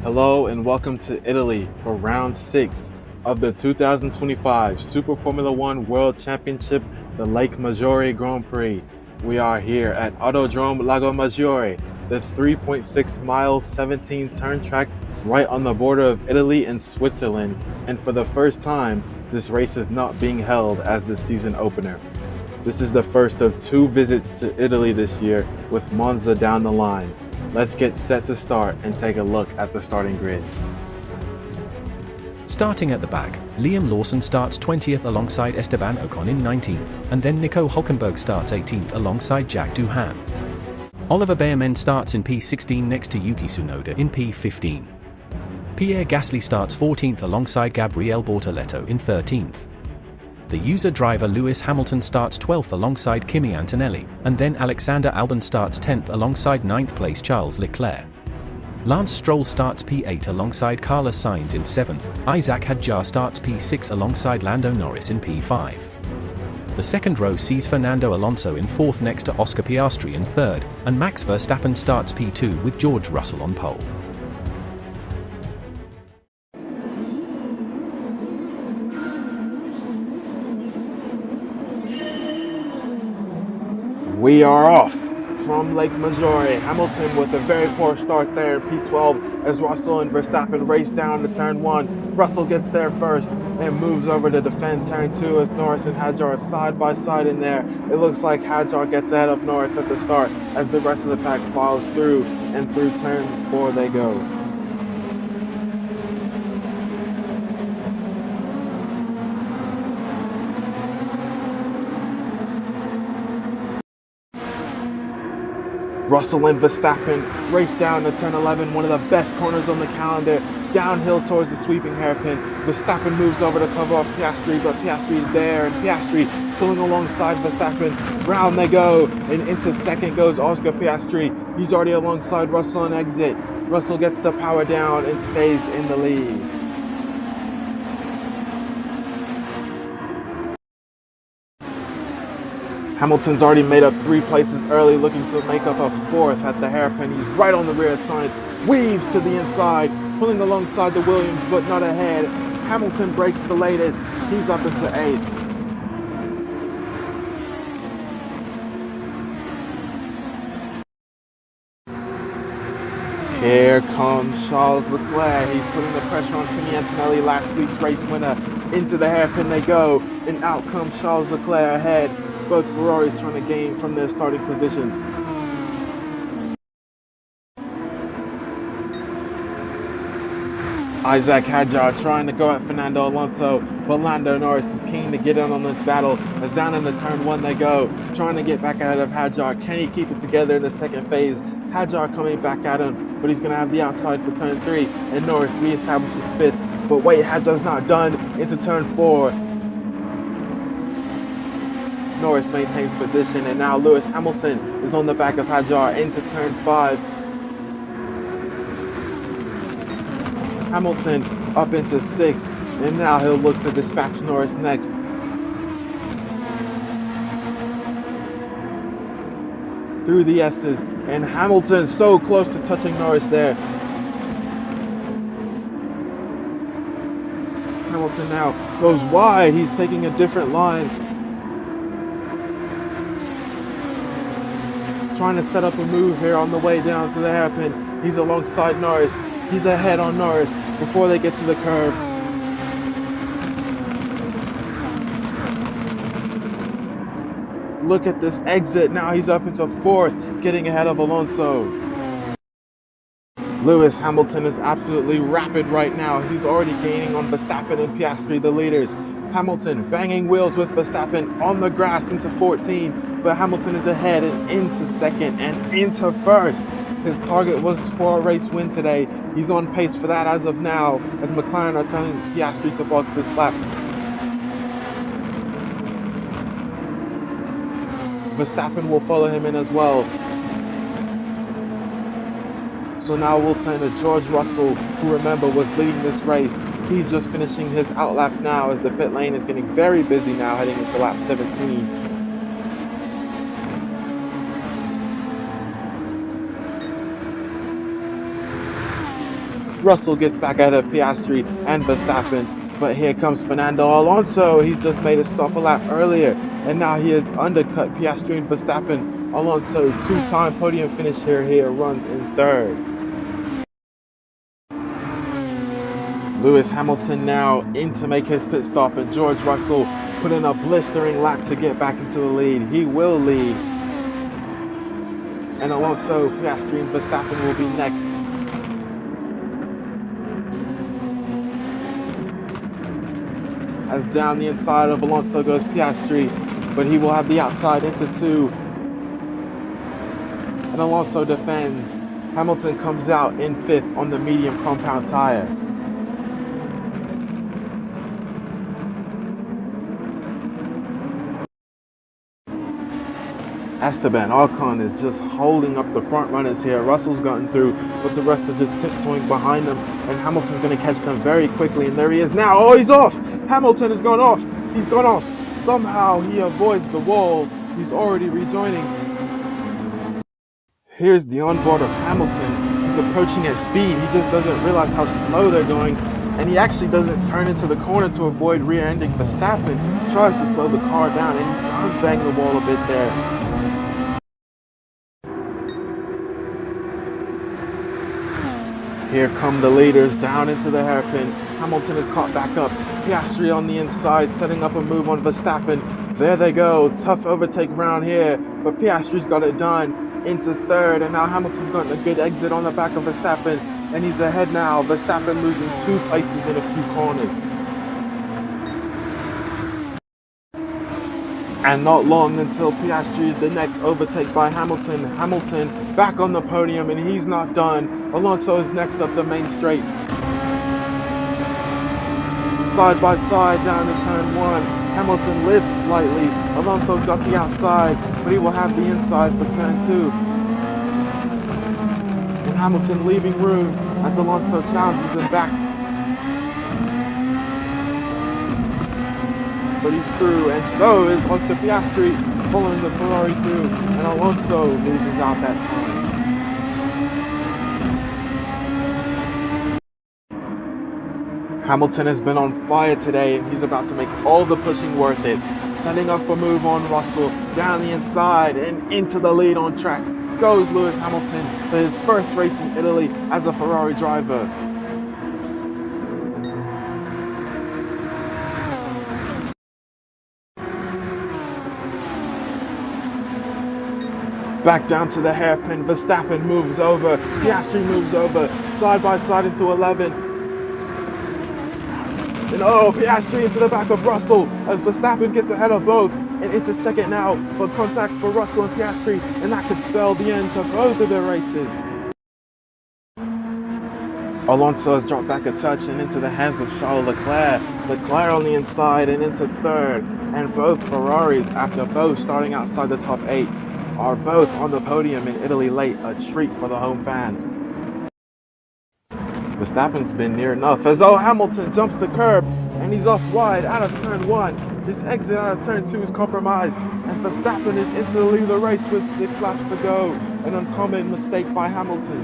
Hello and welcome to Italy for round 6 of the 2025 Super Formula One World Championship, the Lake Maggiore Grand Prix. We are here at Autodrome Lago Maggiore, the 3.6 mile 17 turn track right on the border of Italy and Switzerland, and for the first time, this race is not being held as the season opener. This is the first of 2 visits to Italy this year, with Monza down the line. Let's get set to start and take a look at the starting grid. Starting at the back, Liam Lawson starts 20th alongside Esteban Ocon in 19th, and then Nico Hülkenberg starts 18th alongside Jack Doohan. Oliver Bearman starts in P16 next to Yuki Tsunoda in P15. Pierre Gasly starts 14th alongside Gabriele Bortoleto in 13th. The user driver Lewis Hamilton starts 12th alongside Kimi Antonelli, and then Alexander Albon starts 10th alongside 9th place Charles Leclerc. Lance Stroll starts P8 alongside Carlos Sainz in 7th, Isaac Hadjar starts P6 alongside Lando Norris in P5. The second row sees Fernando Alonso in 4th next to Oscar Piastri in 3rd, and Max Verstappen starts P2 with George Russell on pole. We are off from Lake Maggiore. Hamilton with a very poor start there in P12 as Russell and Verstappen race down to turn 1. Russell gets there first and moves over to defend turn 2 as Norris and Hadjar are side by side in there. It looks like Hadjar gets ahead of Norris at the start as the rest of the pack follows through, and through turn 4 they go. Russell and Verstappen race down to turn 11, one of the best corners on the calendar, downhill towards the sweeping hairpin. Verstappen moves over to cover off Piastri, but Piastri is there, and Piastri pulling alongside Verstappen. Round they go, and into second goes Oscar Piastri. He's already alongside Russell on exit. Russell gets the power down and stays in the lead. Hamilton's already made up 3 places early, looking to make up a 4th at the hairpin. He's right on the rear of Sainz, weaves to the inside, pulling alongside the Williams, but not ahead. Hamilton breaks the latest. He's up into 8th. Here comes Charles Leclerc. He's putting the pressure on Kimi Antonelli, last week's race winner. Into the hairpin they go, and out comes Charles Leclerc ahead. Both Ferraris trying to gain from their starting positions. Isaac Hadjar trying to go at Fernando Alonso, but Lando Norris is keen to get in on this battle as down into turn 1 they go, trying to get back ahead of Hadjar. Can he keep it together in the second phase? Hadjar coming back at him, but he's going to have the outside for turn 3, and Norris reestablishes 5th. But wait, Hadjar's not done. Into turn 4. Norris maintains position, and now Lewis Hamilton is on the back of Hadjar into turn 5. Hamilton up into 6th, and now he'll look to dispatch Norris next. Through the S's, and Hamilton so close to touching Norris there. Hamilton now goes wide. He's taking a different line, trying to set up a move here on the way down to the hairpin. He's alongside Norris. He's ahead on Norris before they get to the curve. Look at this exit. Now he's up into 4th, getting ahead of Alonso. Lewis Hamilton is absolutely rapid right now. He's already gaining on Verstappen and Piastri, the leaders. Hamilton banging wheels with Verstappen on the grass into 14, but Hamilton is ahead and into 2nd and into 1st. His target was for a race win today. He's on pace for that as of now, as McLaren are telling Piastri to box this lap. Verstappen will follow him in as well. So now we'll turn to George Russell, who, remember, was leading this race. He's just finishing his outlap now as the pit lane is getting very busy now heading into lap 17. Russell gets back ahead of Piastri and Verstappen, but here comes Fernando Alonso. He's just made a stop a lap earlier, and now he has undercut Piastri and Verstappen. Alonso, two-time podium finish here runs in third. Lewis Hamilton now in to make his pit stop, and George Russell put in a blistering lap to get back into the lead. He will lead. And Alonso, Piastri, and Verstappen will be next. As down the inside of Alonso goes Piastri, but he will have the outside into two. And Alonso defends. Hamilton comes out in fifth on the medium compound tire. Esteban Ocon is just holding up the front runners here. Russell's gotten through, but the rest are just tiptoeing behind them, and Hamilton's going to catch them very quickly, and there he is now. Oh, he's off! Hamilton has gone off! He's gone off! Somehow he avoids the wall. He's already rejoining. Here's the onboard of Hamilton. He's approaching at speed. He just doesn't realize how slow they're going, and he actually doesn't turn into the corner to avoid rear-ending Verstappen. Tries to slow the car down, and he does bang the wall a bit there. Here come the leaders down into the hairpin. Hamilton is caught back up. Piastri on the inside, setting up a move on Verstappen. There they go. Tough overtake round here, but Piastri's got it done into third, and now Hamilton's gotten a good exit on the back of Verstappen, and he's ahead now. Verstappen losing 2 places in a few corners. And not long until Piastri is the next overtake by Hamilton. Hamilton back on the podium, and he's not done. Alonso is next up the main straight. Side by side down to turn 1. Hamilton lifts slightly. Alonso's got the outside, but he will have the inside for turn 2. And Hamilton leaving room as Alonso challenges him back. But he's through, and so is Oscar Piastri following the Ferrari through, and Alonso loses out that time. Hamilton has been on fire today, and he's about to make all the pushing worth it, setting up a move on Russell down the inside and into the lead on track goes Lewis Hamilton for his first race in Italy as a Ferrari driver. Back down to the hairpin, Verstappen moves over, Piastri moves over, side by side into 11. And oh, Piastri into the back of Russell as Verstappen gets ahead of both and into second now, but contact for Russell and Piastri, and that could spell the end to both of their races. Alonso has dropped back a touch and into the hands of Charles Leclerc. Leclerc on the inside and into third, and both Ferraris, after both starting outside the top 8, are both on the podium in Italy late, a treat for the home fans. Verstappen's been near enough as Hamilton jumps the curb and he's off wide out of turn 1. His exit out of turn 2 is compromised, and Verstappen is into the lead of the race with 6 laps to go. An uncommon mistake by Hamilton.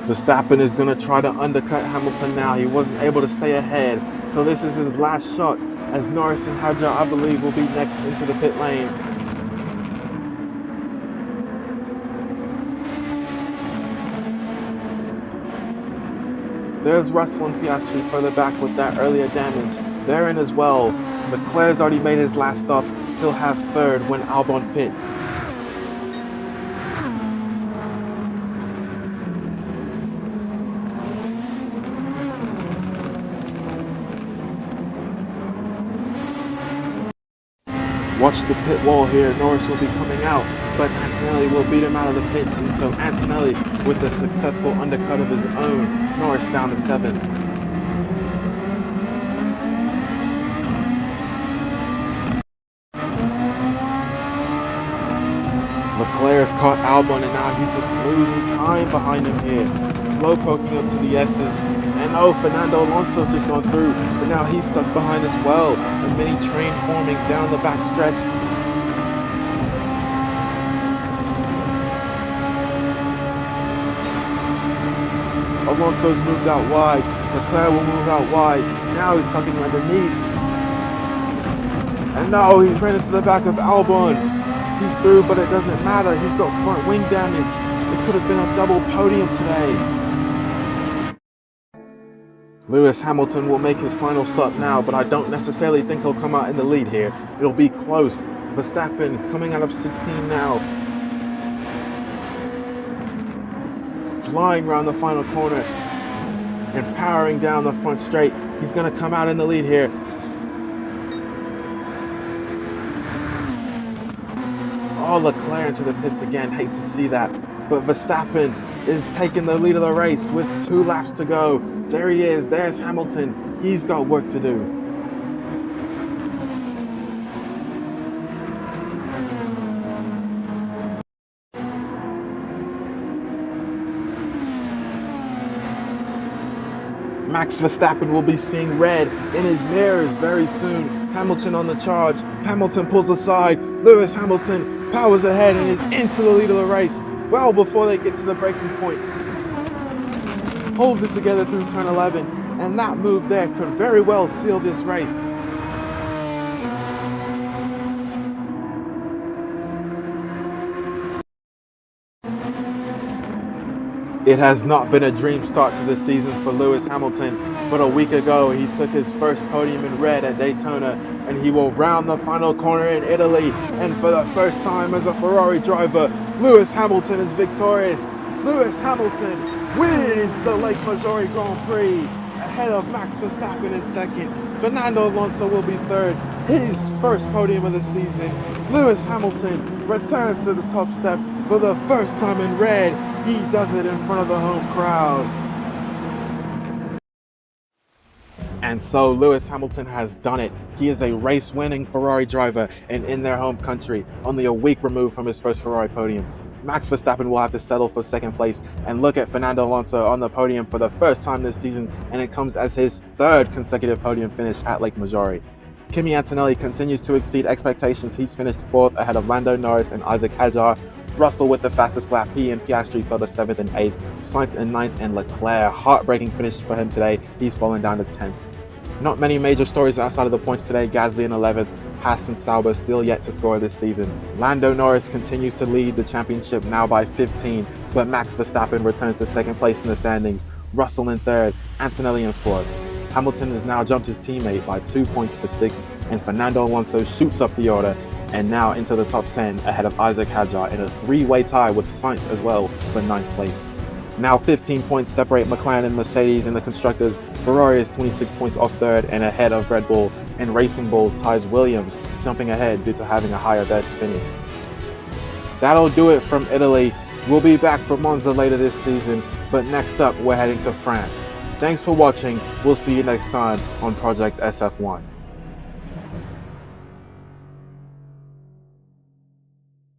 Verstappen is going to try to undercut Hamilton now. He wasn't able to stay ahead, so this is his last shot, as Norris and Hadjar, I believe, will be next into the pit lane. There's Russell and Piastri further back with that earlier damage. They're in as well. Leclerc's already made his last stop. He'll have third when Albon pits. Watch the pit wall here. Norris will be coming out, but Antonelli will beat him out of the pits, and so Antonelli with a successful undercut of his own. Norris down to 7. Leclerc's caught Albon, and now he's just losing time behind him here. Slow poking up to the S's. And oh, Fernando Alonso's just gone through, but now he's stuck behind as well. A mini train forming down the back stretch. Alonso's moved out wide. Leclerc will move out wide. Now he's tucking underneath. And no, he's ran into the back of Albon. He's through, but it doesn't matter. He's got front wing damage. It could have been a double podium today. Lewis Hamilton will make his final stop now, but I don't necessarily think he'll come out in the lead here. It'll be close. Verstappen coming out of 16 now. Flying around the final corner and powering down the front straight. He's going to come out in the lead here. Oh, Leclerc into the pits again. Hate to see that. But Verstappen is taking the lead of the race with 2 laps to go. There he is. There's Hamilton. He's got work to do. Max Verstappen will be seeing red in his mirrors very soon. Hamilton on the charge. Hamilton pulls aside. Lewis Hamilton powers ahead and is into the lead of the race well before they get to the braking point. Holds it together through turn 11, and that move there could very well seal this race. It has not been a dream start to this season for Lewis Hamilton, but a week ago he took his first podium in red at Daytona, and he will round the final corner in Italy, and for the first time as a Ferrari driver, Lewis Hamilton is victorious. Lewis Hamilton wins the Lake Maggiore Grand Prix ahead of Max Verstappen in second. Fernando Alonso will be third, his first podium of the season. Lewis Hamilton returns to the top step for the first time in red. He does it in front of the home crowd. And so Lewis Hamilton has done it. He is a race-winning Ferrari driver and in their home country, only a week removed from his first Ferrari podium. Max Verstappen will have to settle for second place, and look at Fernando Alonso on the podium for the first time this season, and it comes as his third consecutive podium finish at Lake Maggiore. Kimi Antonelli continues to exceed expectations. He's finished 4th ahead of Lando Norris and Isaac Hadjar. Russell with the fastest lap. He and Piastri fell to 7th and 8th. Sainz in 9th, and Leclerc, heartbreaking finish for him today. He's fallen down to 10th. Not many major stories outside of the points today. Gasly in 11th. Haas and Sauber still yet to score this season. Lando Norris continues to lead the championship now by 15, but Max Verstappen returns to second place in the standings. Russell in 3rd, Antonelli in 4th. Hamilton has now jumped his teammate by 2 points for 6th, and Fernando Alonso shoots up the order and now into the top 10 ahead of Isaac Hadjar in a 3-way tie with Sainz as well for 9th place. Now 15 points separate McLaren and Mercedes in the Constructors. Ferrari is 26 points off 3rd and ahead of Red Bull, and Racing Bulls ties Williams, jumping ahead due to having a higher best finish. That'll do it from Italy. We'll be back for Monza later this season, but next up we're heading to France. Thanks for watching. We'll see you next time on Project SF1.